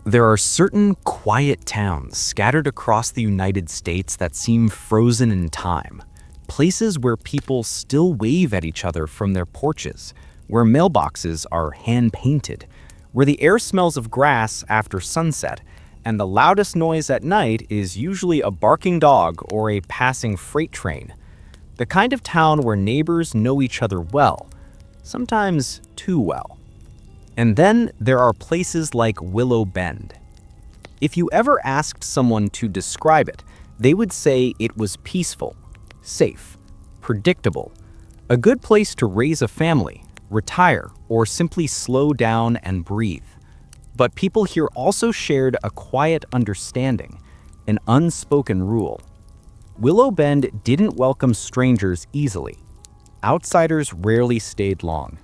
There are certain quiet towns scattered across the United States that seem frozen in time. Places where people still wave at each other from their porches, where mailboxes are hand-painted, where the air smells of grass after sunset, and the loudest noise at night is usually a barking dog or a passing freight train. The kind of town where neighbors know each other well, sometimes too well. And then there are places like Willow Bend. If you ever asked someone to describe it, they would say it was peaceful, safe, predictable, a good place to raise a family, retire, or simply slow down and breathe. But people here also shared a quiet understanding, an unspoken rule. Willow Bend didn't welcome strangers easily. Outsiders rarely stayed long.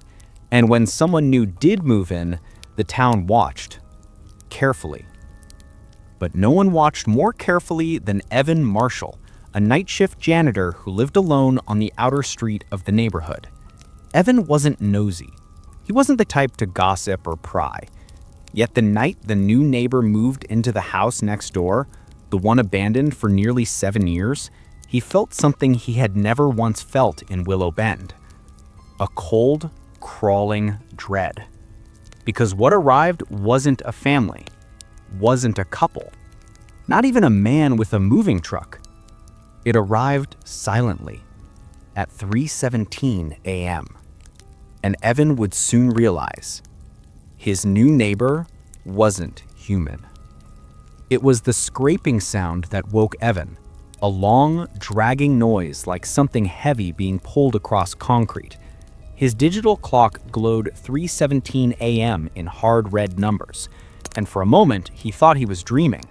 And when someone new did move in, the town watched, carefully. But no one watched more carefully than Evan Marshall, a night shift janitor who lived alone on the outer street of the neighborhood. Evan wasn't nosy. He wasn't the type to gossip or pry. Yet the night the new neighbor moved into the house next door, the one abandoned for nearly 7 years, he felt something he had never once felt in Willow Bend. A cold, crawling dread. Because what arrived wasn't a family, wasn't a couple, not even a man with a moving truck. It arrived silently at 3:17 a.m. And Evan would soon realize his new neighbor wasn't human. It was the scraping sound that woke Evan, a long, dragging noise like something heavy being pulled across concrete. His digital clock glowed 3:17 a.m. in hard red numbers, and for a moment he thought he was dreaming.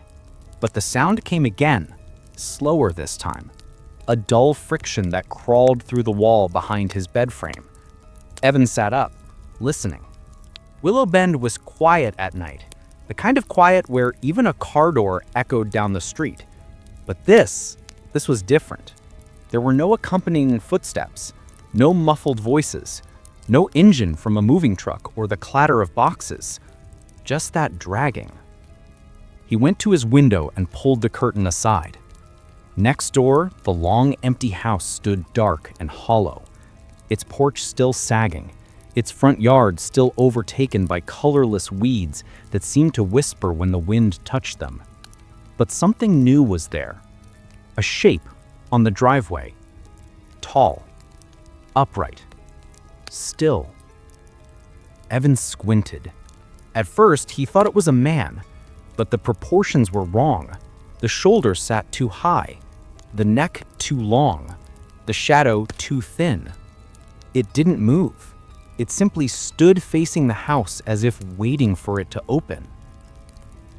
But the sound came again, slower this time, a dull friction that crawled through the wall behind his bed frame. Evan sat up, listening. Willow Bend was quiet at night, the kind of quiet where even a car door echoed down the street. But this was different. There were no accompanying footsteps, no muffled voices, no engine from a moving truck or the clatter of boxes, just that dragging. He went to his window and pulled the curtain aside. Next door, the long, empty house stood dark and hollow, its porch still sagging, its front yard still overtaken by colorless weeds that seemed to whisper when the wind touched them. But something new was there. A shape on the driveway. Tall, upright, still. Evan squinted. At first, he thought it was a man, but the proportions were wrong. The shoulders sat too high, the neck too long, the shadow too thin. It didn't move. It simply stood facing the house as if waiting for it to open.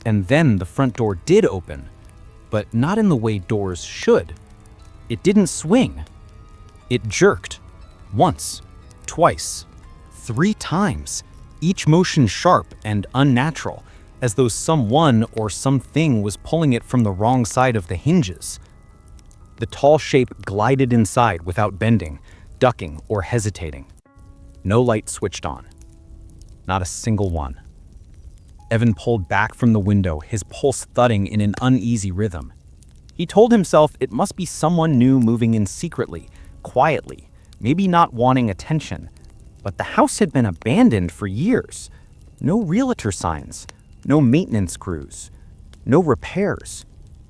And then the front door did open, but not in the way doors should. It didn't swing. It jerked. Once, twice, 3 times, each motion sharp and unnatural, as though someone or something was pulling it from the wrong side of the hinges. The tall shape glided inside without bending, ducking, or hesitating. No light switched on. Not a single one. Evan pulled back from the window, his pulse thudding in an uneasy rhythm. He told himself it must be someone new moving in secretly, quietly, maybe not wanting attention. But the house had been abandoned for years. No realtor signs, no maintenance crews, no repairs,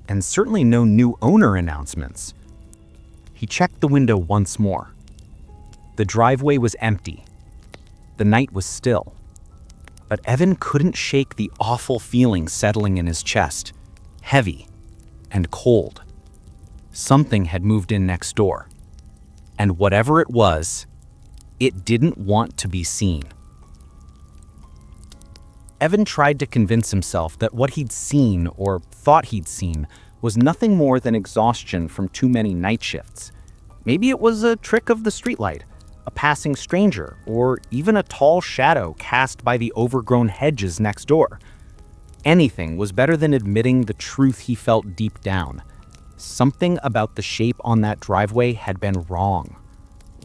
and certainly no new owner announcements. He checked the window once more. The driveway was empty. The night was still. But Evan couldn't shake the awful feeling settling in his chest, heavy and cold. Something had moved in next door. And whatever it was, it didn't want to be seen. Evan tried to convince himself that what he'd seen or thought he'd seen was nothing more than exhaustion from too many night shifts. Maybe it was a trick of the streetlight, a passing stranger, or even a tall shadow cast by the overgrown hedges next door. Anything was better than admitting the truth he felt deep down. Something about the shape on that driveway had been wrong.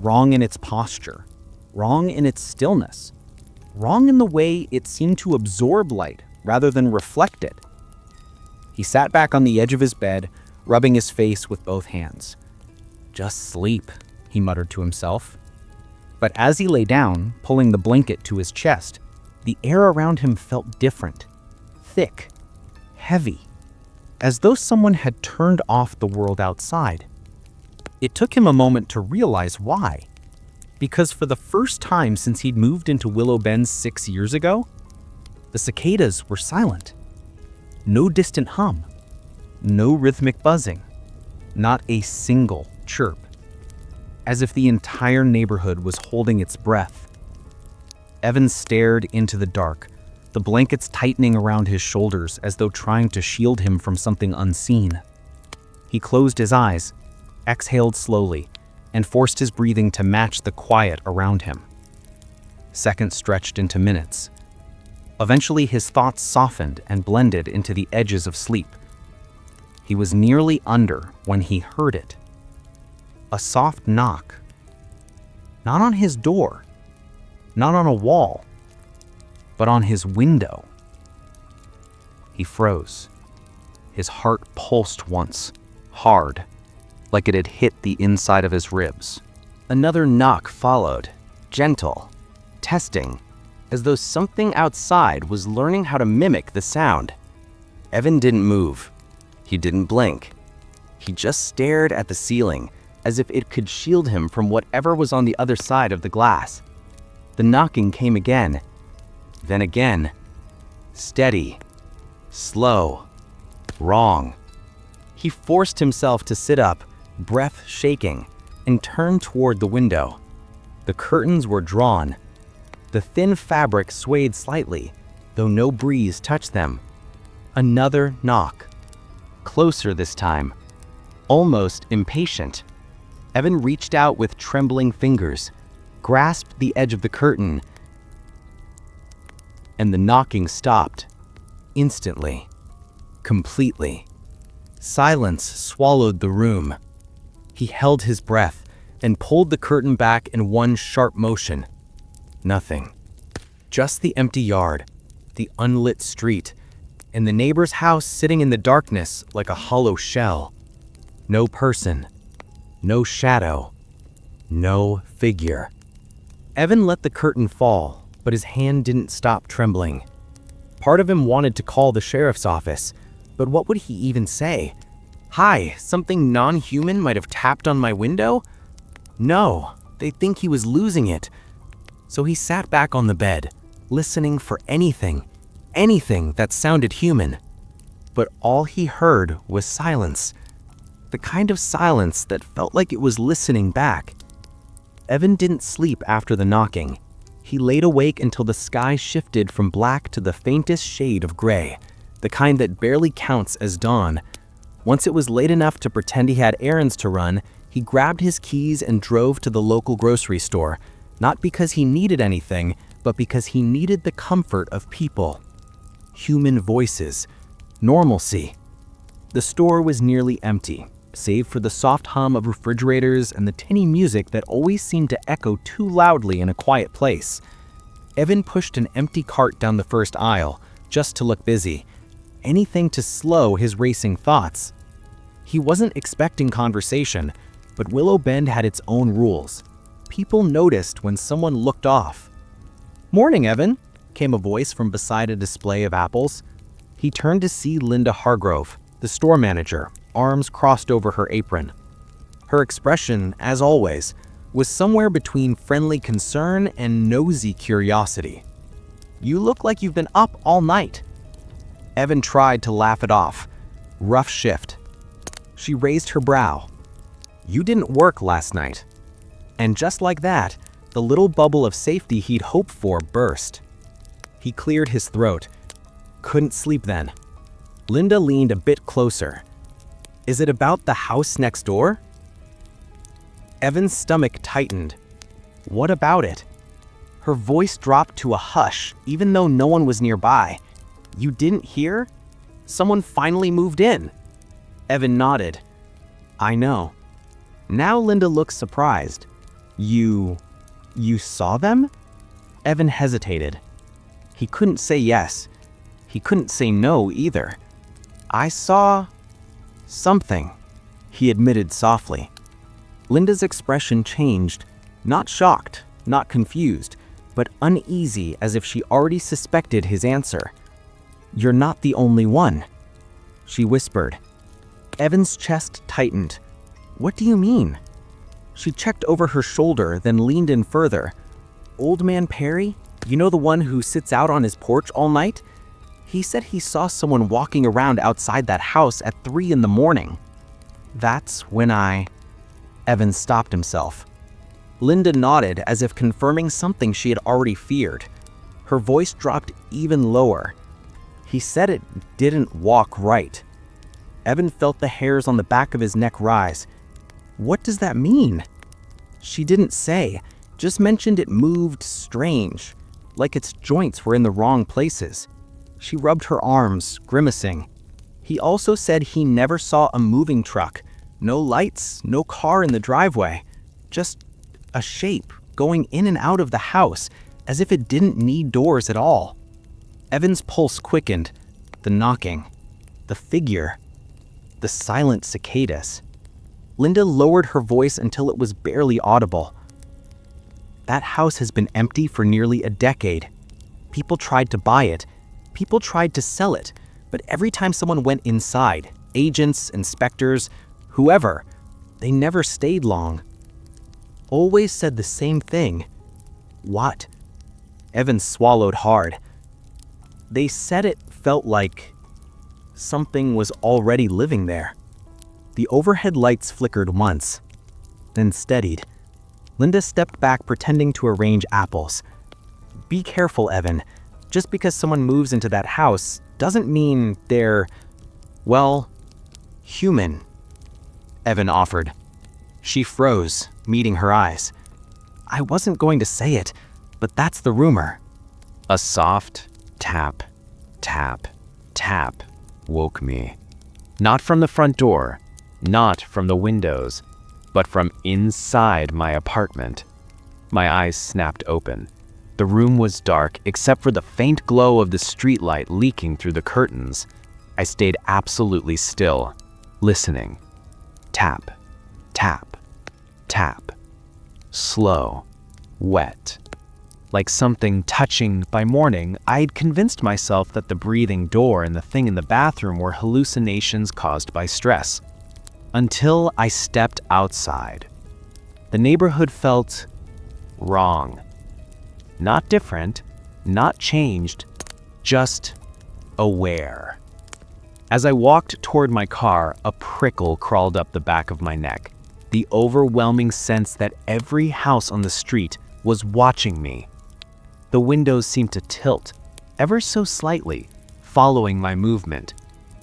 Wrong in its posture, wrong in its stillness, wrong in the way it seemed to absorb light rather than reflect it. He sat back on the edge of his bed, rubbing his face with both hands. "Just sleep," he muttered to himself. But as he lay down, pulling the blanket to his chest, the air around him felt different, thick, heavy, as though someone had turned off the world outside. It took him a moment to realize why. Because for the first time since he'd moved into Willow Bend 6 years ago, the cicadas were silent. No distant hum, no rhythmic buzzing, not a single chirp, as if the entire neighborhood was holding its breath. Evan stared into the dark, the blankets tightening around his shoulders as though trying to shield him from something unseen. He closed his eyes, exhaled slowly, and forced his breathing to match the quiet around him. Seconds stretched into minutes. Eventually, his thoughts softened and blended into the edges of sleep. He was nearly under when he heard it. A soft knock. Not on his door, not on a wall, but on his window. He froze. His heart pulsed once, hard, like it had hit the inside of his ribs. Another knock followed, gentle, testing, as though something outside was learning how to mimic the sound. Evan didn't move. He didn't blink. He just stared at the ceiling, as if it could shield him from whatever was on the other side of the glass. The knocking came again, then again. Steady, slow, wrong. He forced himself to sit up, breath shaking, and turned toward the window. The curtains were drawn. The thin fabric swayed slightly, though no breeze touched them. Another knock. Closer this time, almost impatient. Evan reached out with trembling fingers, grasped the edge of the curtain, and the knocking stopped. Instantly. Completely. Silence swallowed the room. He held his breath and pulled the curtain back in one sharp motion. Nothing. Just the empty yard, the unlit street, and the neighbor's house sitting in the darkness like a hollow shell. No person. No shadow. No figure. Evan let the curtain fall, but his hand didn't stop trembling. Part of him wanted to call the sheriff's office, but what would he even say? "Hi, something non-human might have tapped on my window?" No, they'd think he was losing it. So he sat back on the bed, listening for anything that sounded human. But all he heard was silence. The kind of silence that felt like it was listening back. Evan didn't sleep after the knocking. He laid awake until the sky shifted from black to the faintest shade of gray, the kind that barely counts as dawn. Once it was late enough to pretend he had errands to run, he grabbed his keys and drove to the local grocery store, not because he needed anything, but because he needed the comfort of people. Human voices. Normalcy. The store was nearly empty, save for the soft hum of refrigerators and the tinny music that always seemed to echo too loudly in a quiet place. Evan pushed an empty cart down the first aisle, just to look busy. Anything to slow his racing thoughts. He wasn't expecting conversation, but Willow Bend had its own rules. People noticed when someone looked off. "Morning, Evan," came a voice from beside a display of apples. He turned to see Linda Hargrove, the store manager, arms crossed over her apron. Her expression, as always, was somewhere between friendly concern and nosy curiosity. "You look like you've been up all night." Evan tried to laugh it off. Rough shift. She raised her brow. "You didn't work last night." And just like that, the little bubble of safety he'd hoped for burst. He cleared his throat. Couldn't sleep then. Linda leaned a bit closer. "Is it about the house next door?" Evan's stomach tightened. What about it? Her voice dropped to a hush, even though no one was nearby. "You didn't hear? Someone finally moved in." Evan nodded. "I know." Now Linda looked surprised. You saw them?" Evan hesitated. He couldn't say yes. He couldn't say no either. "I saw something," he admitted softly. Linda's expression changed, not shocked, not confused, but uneasy, as if she already suspected his answer. "You're not the only one," she whispered. Evan's chest tightened. "What do you mean?" She checked over her shoulder, then leaned in further. "Old Man Perry? You know, the one who sits out on his porch all night? He said he saw someone walking around outside that house at 3 in the morning. That's when Evan stopped himself. Linda nodded, as if confirming something she had already feared. Her voice dropped even lower. "He said it didn't walk right." Evan felt the hairs on the back of his neck rise. "What does that mean?" She didn't say, just mentioned it moved strange, like its joints were in the wrong places. She rubbed her arms, grimacing. He also said he never saw a moving truck. No lights, no car in the driveway. Just a shape going in and out of the house, as if it didn't need doors at all. Evan's pulse quickened. The knocking. The figure. The silent cicadas. Linda lowered her voice until it was barely audible. "That house has been empty for nearly a decade. People tried to buy it. People tried to sell it, but every time someone went inside, agents, inspectors, whoever, they never stayed long. Always said the same thing." "What?" Evan swallowed hard. "They said it felt like something was already living there." The overhead lights flickered once, then steadied. Linda stepped back, pretending to arrange apples. "Be careful, Evan. Just because someone moves into that house doesn't mean they're, well, human," Evan offered. She froze, meeting her eyes. "I wasn't going to say it, but that's the rumor." A soft tap, tap, tap woke me. Not from the front door, not from the windows, but from inside my apartment. My eyes snapped open. The room was dark except for the faint glow of the streetlight leaking through the curtains. I stayed absolutely still, listening. Tap, tap, tap. Slow, wet. Like something touching. By morning, I'd convinced myself that the breathing door and the thing in the bathroom were hallucinations caused by stress. Until I stepped outside. The neighborhood felt wrong. Not different, not changed, just aware. As I walked toward my car, a prickle crawled up the back of my neck. The overwhelming sense that every house on the street was watching me. The windows seemed to tilt, ever so slightly, following my movement.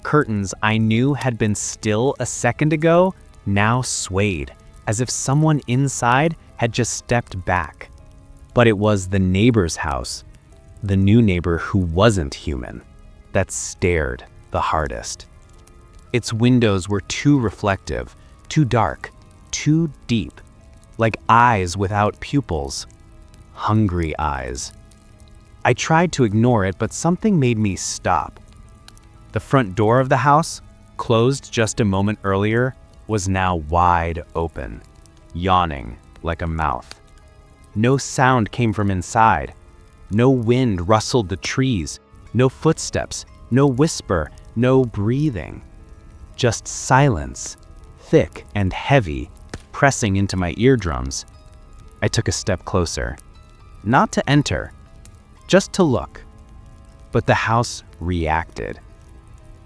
Curtains I knew had been still a second ago now swayed, as if someone inside had just stepped back. But it was the neighbor's house, the new neighbor who wasn't human, that stared the hardest. Its windows were too reflective, too dark, too deep, like eyes without pupils, hungry eyes. I tried to ignore it, but something made me stop. The front door of the house, closed just a moment earlier, was now wide open, yawning like a mouth. No sound came from inside. No wind rustled the trees, no footsteps, no whisper, no breathing. Just silence, thick and heavy, pressing into my eardrums. I took a step closer. Not to enter, just to look. But the house reacted.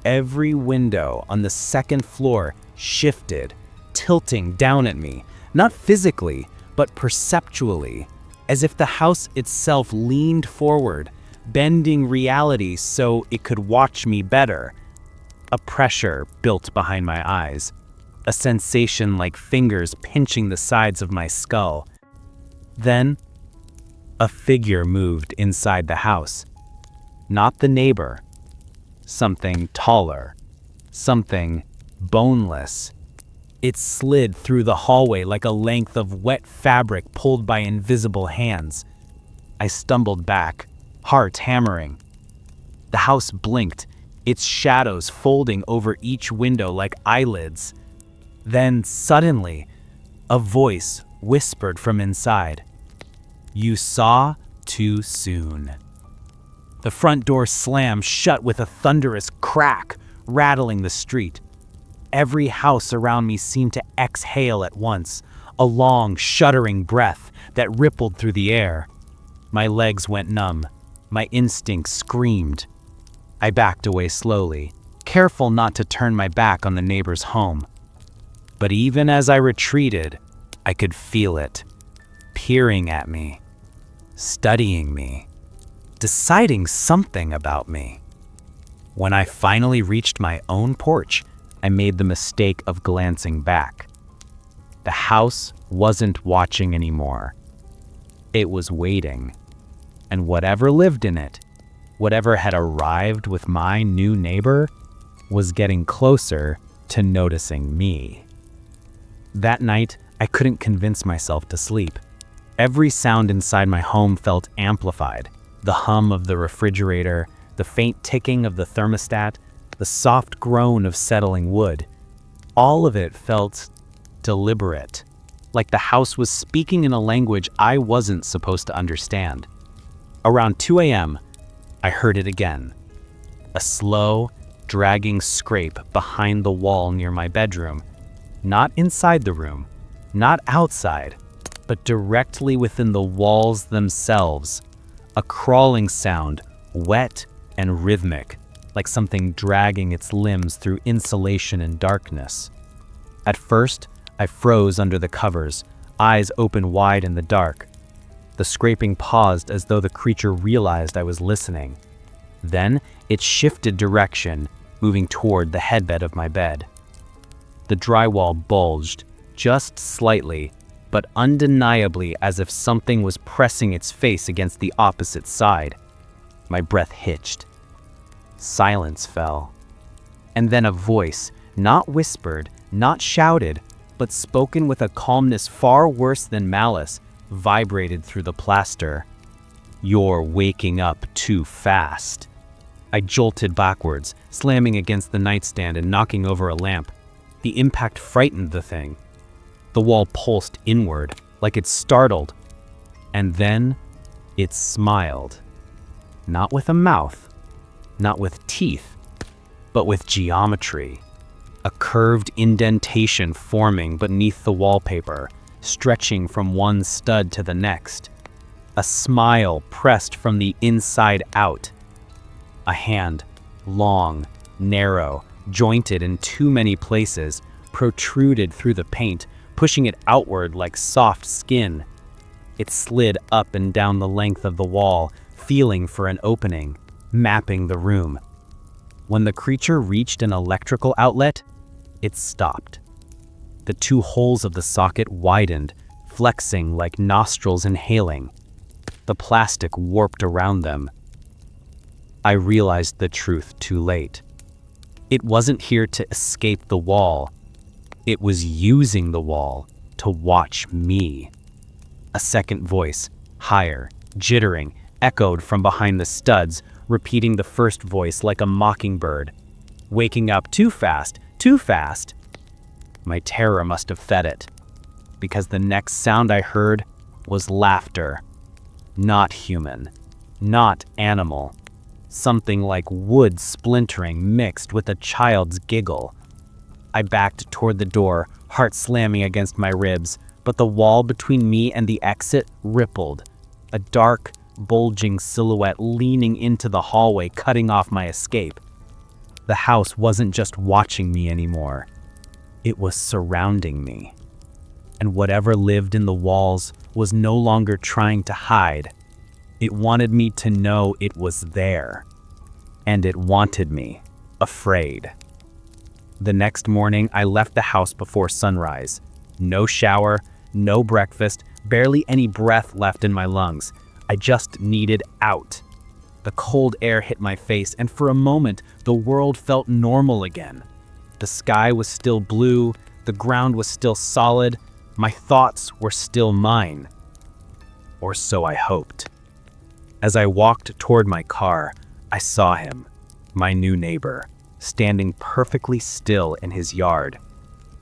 Every window on the second floor shifted, tilting down at me, not physically, but perceptually, as if the house itself leaned forward, bending reality so it could watch me better. A pressure built behind my eyes, a sensation like fingers pinching the sides of my skull. Then, a figure moved inside the house. Not the neighbor. Something taller. Something boneless. It slid through the hallway like a length of wet fabric pulled by invisible hands. I stumbled back, heart hammering. The house blinked, its shadows folding over each window like eyelids. Then, suddenly, a voice whispered from inside. "You saw too soon." The front door slammed shut with a thunderous crack, rattling the street. Every house around me seemed to exhale at once, a long, shuddering breath that rippled through the air. My legs went numb. My instincts screamed. I backed away slowly, careful not to turn my back on the neighbor's home. But even as I retreated, I could feel it, peering at me, studying me, deciding something about me. When I finally reached my own porch, I made the mistake of glancing back. The house wasn't watching anymore. It was waiting. And whatever lived in it, whatever had arrived with my new neighbor, was getting closer to noticing me. That night, I couldn't convince myself to sleep. Every sound inside my home felt amplified. The hum of the refrigerator, the faint ticking of the thermostat, the soft groan of settling wood. All of it felt deliberate, like the house was speaking in a language I wasn't supposed to understand. Around 2 a.m., I heard it again. A slow, dragging scrape behind the wall near my bedroom. Not inside the room, not outside, but directly within the walls themselves. A crawling sound, wet and rhythmic, like something dragging its limbs through insulation and darkness. At first, I froze under the covers, eyes open wide in the dark. The scraping paused as though the creature realized I was listening. Then it shifted direction, moving toward the headbed of my bed. The drywall bulged, just slightly, but undeniably as if something was pressing its face against the opposite side. My breath hitched. Silence fell. And then a voice, not whispered, not shouted, but spoken with a calmness far worse than malice, vibrated through the plaster. "You're waking up too fast." I jolted backwards, slamming against the nightstand and knocking over a lamp. The impact frightened the thing. The wall pulsed inward, like it startled. And then it smiled. Not with a mouth, not with teeth, but with geometry. A curved indentation forming beneath the wallpaper, stretching from one stud to the next. A smile pressed from the inside out. A hand, long, narrow, jointed in too many places, protruded through the paint, pushing it outward like soft skin. It slid up and down the length of the wall, feeling for an opening, mapping the room. When the creature reached an electrical outlet, it stopped. The two holes of the socket widened, flexing like nostrils inhaling. The plastic warped around them. I realized the truth too late. It wasn't here to escape the wall. It was using the wall to watch me. A second voice, higher, jittering, echoed from behind the studs, repeating the first voice like a mockingbird. "Waking up too fast, too fast." My terror must have fed it, because the next sound I heard was laughter. Not human, not animal. Something like wood splintering mixed with a child's giggle. I backed toward the door, heart slamming against my ribs, but the wall between me and the exit rippled. A dark, bulging silhouette leaning into the hallway, cutting off my escape. The house wasn't just watching me anymore. It was surrounding me. And whatever lived in the walls was no longer trying to hide. It wanted me to know it was there. And it wanted me afraid. The next morning, I left the house before sunrise. No shower, no breakfast, barely any breath left in my lungs. I just needed out. The cold air hit my face, and for a moment, the world felt normal again. The sky was still blue, the ground was still solid, my thoughts were still mine. Or so I hoped. As I walked toward my car, I saw him, my new neighbor, standing perfectly still in his yard.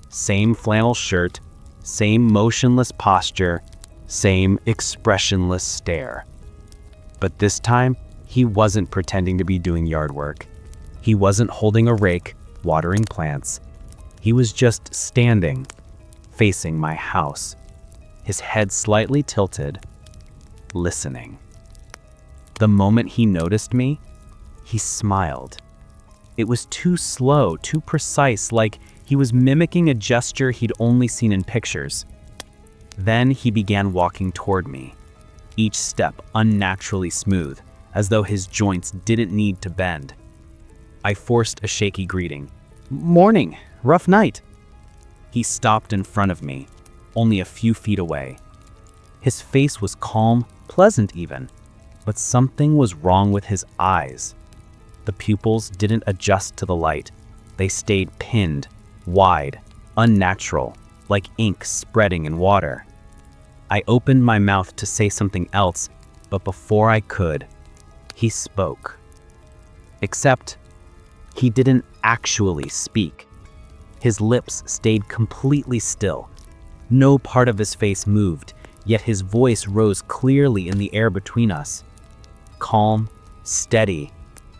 Same flannel shirt, same motionless posture, same expressionless stare. But this time, he wasn't pretending to be doing yard work. He wasn't holding a rake, watering plants. He was just standing, facing my house, his head slightly tilted, listening. The moment he noticed me, he smiled. It was too slow, too precise, like he was mimicking a gesture he'd only seen in pictures. Then he began walking toward me, each step unnaturally smooth, as though his joints didn't need to bend. I forced a shaky greeting. "Morning, rough night." He stopped in front of me, only a few feet away. His face was calm, pleasant even, but something was wrong with his eyes. The pupils didn't adjust to the light. They stayed pinned, wide, unnatural, like ink spreading in water. I opened my mouth to say something else, but before I could, he spoke. Except, he didn't actually speak. His lips stayed completely still. No part of his face moved, yet his voice rose clearly in the air between us. Calm, steady,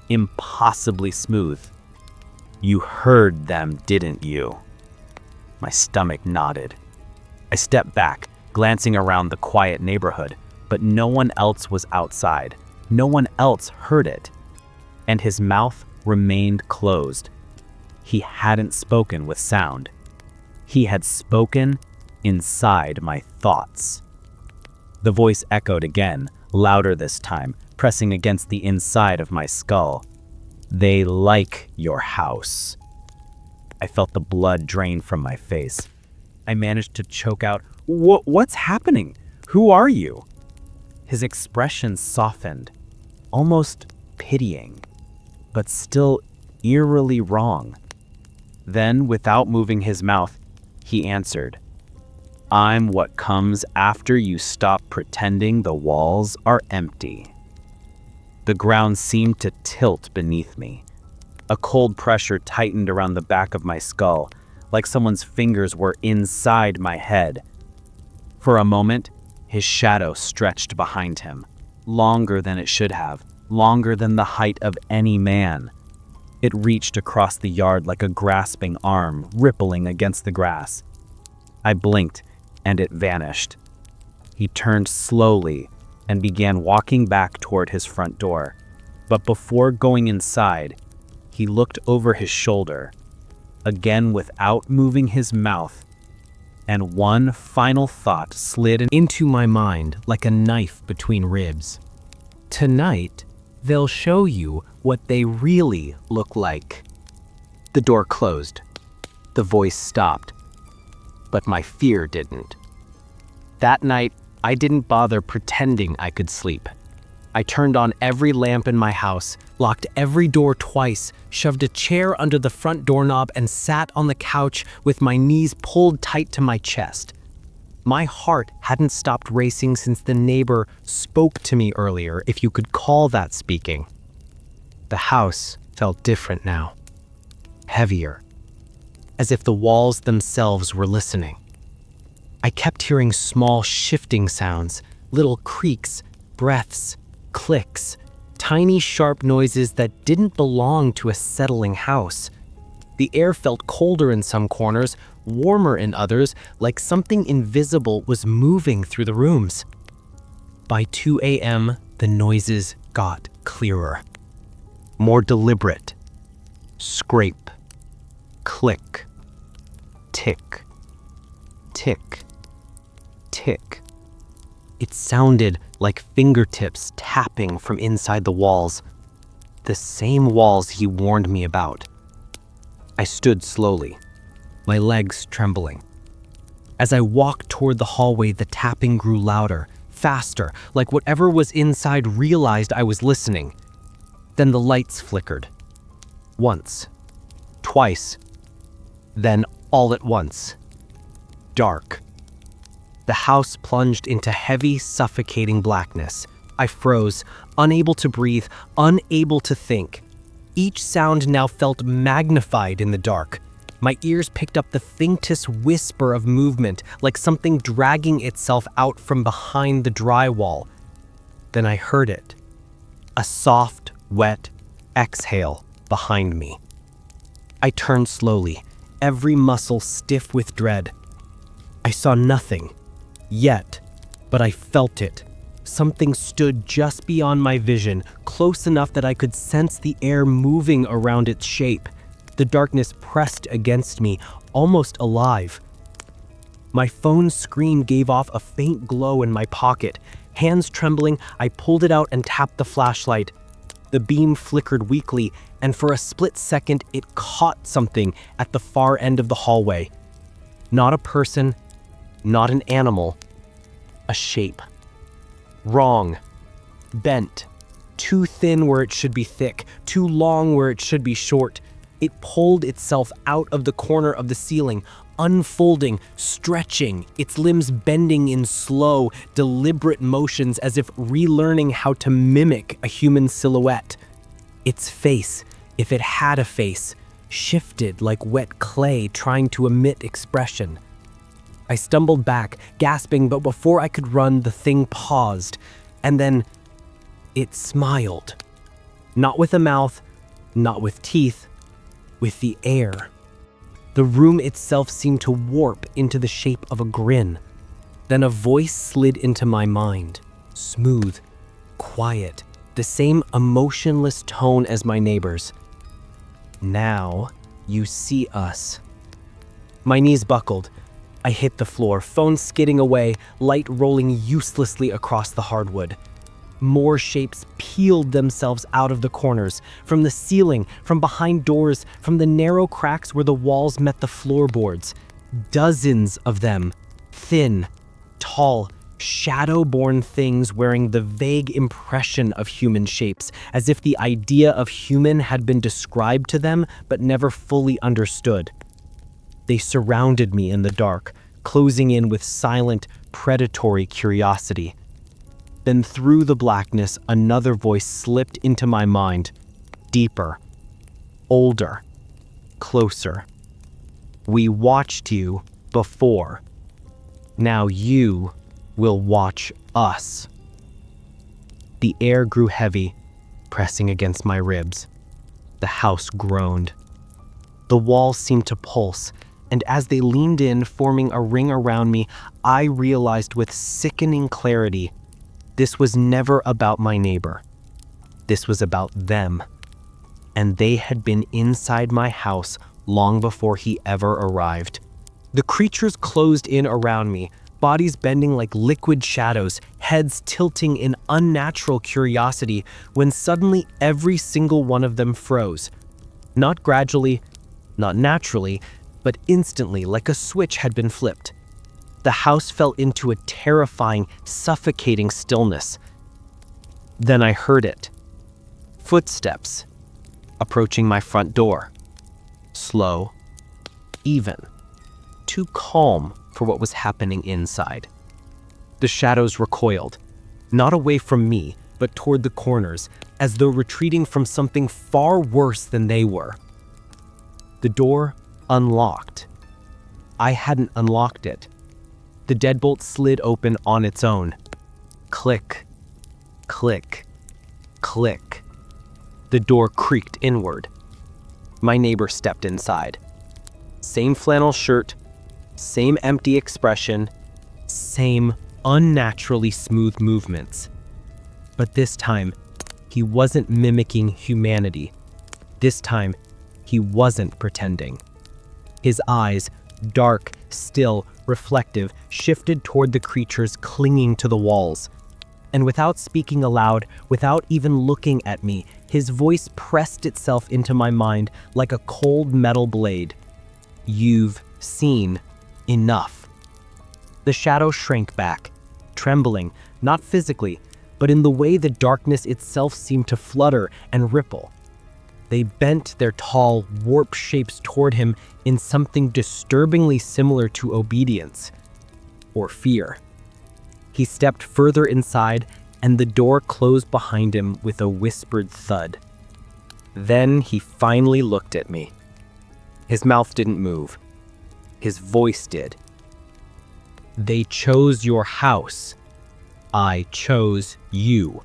impossibly smooth. "You heard them, didn't you?" My stomach nodded. I stepped back, glancing around the quiet neighborhood, but no one else was outside. No one else heard it. And his mouth remained closed. He hadn't spoken with sound. He had spoken inside my thoughts. The voice echoed again, louder this time, pressing against the inside of my skull. "They like your house." I felt the blood drain from my face. I managed to choke out, "What's happening? Who are you?" His expression softened, almost pitying, but still eerily wrong. Then, without moving his mouth, he answered, "I'm what comes after you stop pretending the walls are empty." The ground seemed to tilt beneath me. A cold pressure tightened around the back of my skull, like someone's fingers were inside my head. For a moment, his shadow stretched behind him, longer than it should have, longer than the height of any man. It reached across the yard like a grasping arm, rippling against the grass. I blinked, and it vanished. He turned slowly and began walking back toward his front door. But before going inside, he looked over his shoulder, again without moving his mouth, and one final thought slid into my mind like a knife between ribs. "Tonight, they'll show you what they really look like." The door closed. The voice stopped, but my fear didn't. That night, I didn't bother pretending I could sleep. I turned on every lamp in my house, locked every door twice, shoved a chair under the front doorknob, and sat on the couch with my knees pulled tight to my chest. My heart hadn't stopped racing since the neighbor spoke to me earlier, if you could call that speaking. The house felt different now, heavier, as if the walls themselves were listening. I kept hearing small shifting sounds, little creaks, breaths, clicks, tiny sharp noises that didn't belong to a settling house. The air felt colder in some corners, warmer in others, like something invisible was moving through the rooms. By 2 a.m., the noises got clearer, more deliberate. Scrape, click, tick, tick, tick. It sounded like fingertips tapping from inside the walls, the same walls he warned me about. I stood slowly, my legs trembling. As I walked toward the hallway, the tapping grew louder, faster, like whatever was inside realized I was listening. Then the lights flickered. Once, twice, then all at once. Dark. The house plunged into heavy, suffocating blackness, I froze, unable to breathe, unable to think. Each sound now felt magnified in the dark. My ears picked up the faintest whisper of movement, like something dragging itself out from behind the drywall. Then I heard it. A soft, wet exhale behind me. I turned slowly, every muscle stiff with dread. I saw nothing, yet, but I felt it. Something stood just beyond my vision, close enough that I could sense the air moving around its shape. The darkness pressed against me, almost alive. My phone's screen gave off a faint glow in my pocket. Hands trembling, I pulled it out and tapped the flashlight. The beam flickered weakly, and for a split second, it caught something at the far end of the hallway. Not a person, not an animal, a shape. Wrong. Bent. Too thin where it should be thick, too long where it should be short. It pulled itself out of the corner of the ceiling, unfolding, stretching, its limbs bending in slow, deliberate motions as if relearning how to mimic a human silhouette. Its face, if it had a face, shifted like wet clay trying to emit expression. I stumbled back, gasping, but before I could run, the thing paused, and then it smiled. Not with a mouth, not with teeth, with the air. The room itself seemed to warp into the shape of a grin. Then a voice slid into my mind, smooth, quiet, the same emotionless tone as my neighbor's. Now you see us. My knees buckled. I hit the floor, phone skidding away, light rolling uselessly across the hardwood. More shapes peeled themselves out of the corners, from the ceiling, from behind doors, from the narrow cracks where the walls met the floorboards. Dozens of them, thin, tall, shadow-born things wearing the vague impression of human shapes, as if the idea of human had been described to them but never fully understood. They surrounded me in the dark, closing in with silent, predatory curiosity. Then through the blackness, another voice slipped into my mind, deeper, older, closer. We watched you before. Now you will watch us. The air grew heavy, pressing against my ribs. The house groaned. The walls seemed to pulse, and as they leaned in, forming a ring around me, I realized with sickening clarity, this was never about my neighbor. This was about them. And they had been inside my house long before he ever arrived. The creatures closed in around me, bodies bending like liquid shadows, heads tilting in unnatural curiosity, when suddenly every single one of them froze. Not gradually, not naturally, but instantly, like a switch had been flipped. The house fell into a terrifying, suffocating stillness. Then I heard it. Footsteps approaching my front door. Slow, even, too calm for what was happening inside. The shadows recoiled, not away from me, but toward the corners, as though retreating from something far worse than they were. The door unlocked. I hadn't unlocked it. The deadbolt slid open on its own. Click, click, click. The door creaked inward. My neighbor stepped inside. Same flannel shirt, same empty expression, same unnaturally smooth movements. But this time, he wasn't mimicking humanity. This time, he wasn't pretending. His eyes, dark, still, reflective, shifted toward the creatures clinging to the walls. And without speaking aloud, without even looking at me, his voice pressed itself into my mind like a cold metal blade. You've seen enough. The shadow shrank back, trembling, not physically, but in the way the darkness itself seemed to flutter and ripple. They bent their tall, warped shapes toward him in something disturbingly similar to obedience or fear. He stepped further inside, and the door closed behind him with a whispered thud. Then he finally looked at me. His mouth didn't move. His voice did. "They chose your house. I chose you."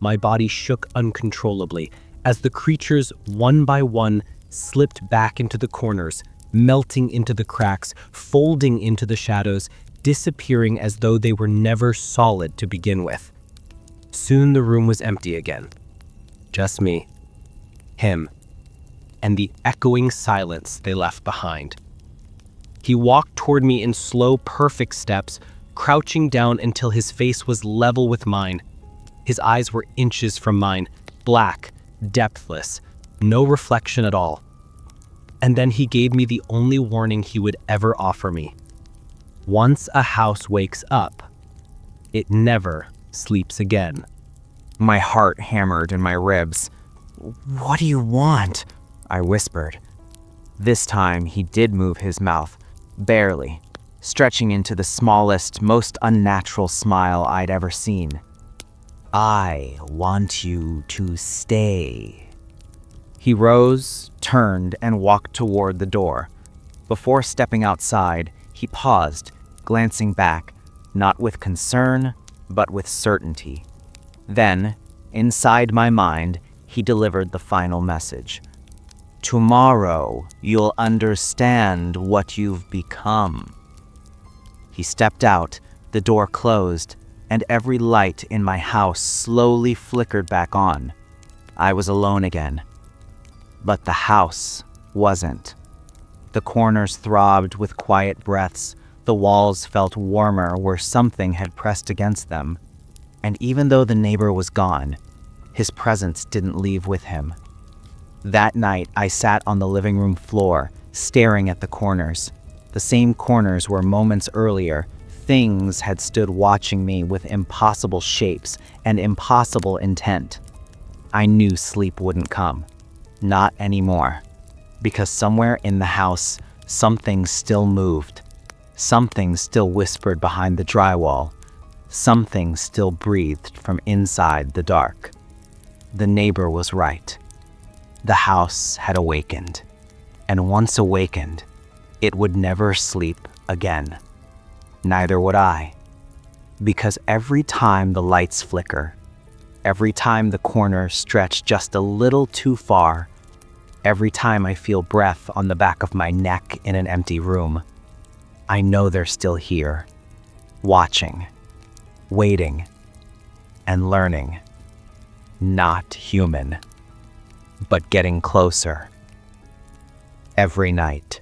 My body shook uncontrollably as the creatures, one by one, slipped back into the corners, melting into the cracks, folding into the shadows, disappearing as though they were never solid to begin with. Soon the room was empty again. Just me, him, and the echoing silence they left behind. He walked toward me in slow, perfect steps, crouching down until his face was level with mine. His eyes were inches from mine, black, depthless, no reflection at all. And then he gave me the only warning he would ever offer me. Once a house wakes up, it never sleeps again. My heart hammered in my ribs. "What do you want?" I whispered. This time he did move his mouth, barely, stretching into the smallest, most unnatural smile I'd ever seen. "I want you to stay." He rose, turned, and walked toward the door. Before stepping outside, he paused, glancing back, not with concern, but with certainty. Then, inside my mind, he delivered the final message. "Tomorrow, you'll understand what you've become." He stepped out, the door closed, and every light in my house slowly flickered back on. I was alone again. But the house wasn't. The corners throbbed with quiet breaths, the walls felt warmer where something had pressed against them. And even though the neighbor was gone, his presence didn't leave with him. That night, I sat on the living room floor, staring at the corners, the same corners where moments earlier, things had stood watching me with impossible shapes and impossible intent. I knew sleep wouldn't come. Not anymore. Because somewhere in the house, something still moved. Something still whispered behind the drywall. Something still breathed from inside the dark. The neighbor was right. The house had awakened. And once awakened, it would never sleep again. Neither would I. Because every time the lights flicker, every time the corners stretch just a little too far, every time I feel breath on the back of my neck in an empty room, I know they're still here, watching, waiting, and learning. Not human, but getting closer. Every night.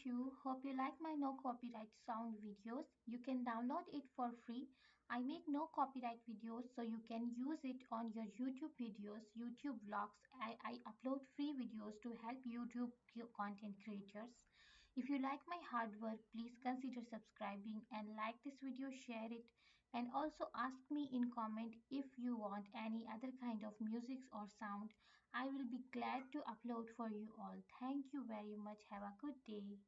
Shu. Hope you like my no copyright sound videos. You can download it for free. I make no copyright videos so you can use it on your YouTube videos, YouTube vlogs. I upload free videos to help YouTube content creators. If you like my hard work, please consider subscribing and like this video, share it, and also ask me in comment if you want any other kind of music or sound. I will be glad to upload for you all. Thank you very much. Have a good day.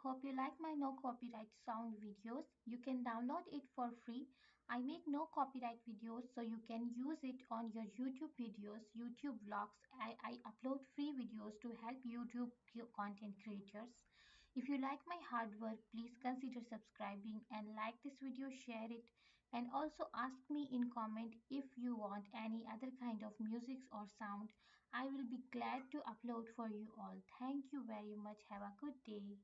hope you like my no copyright sound videos. You can download it for free. I make no copyright videos so you can use it on your YouTube videos, YouTube vlogs. I upload free videos to help YouTube content creators. If you like my hard work, please consider subscribing and like this video, share it, and also ask me in comment if you want any other kind of music or sound. I will be glad to upload for you all. Thank you very much. Have a good day.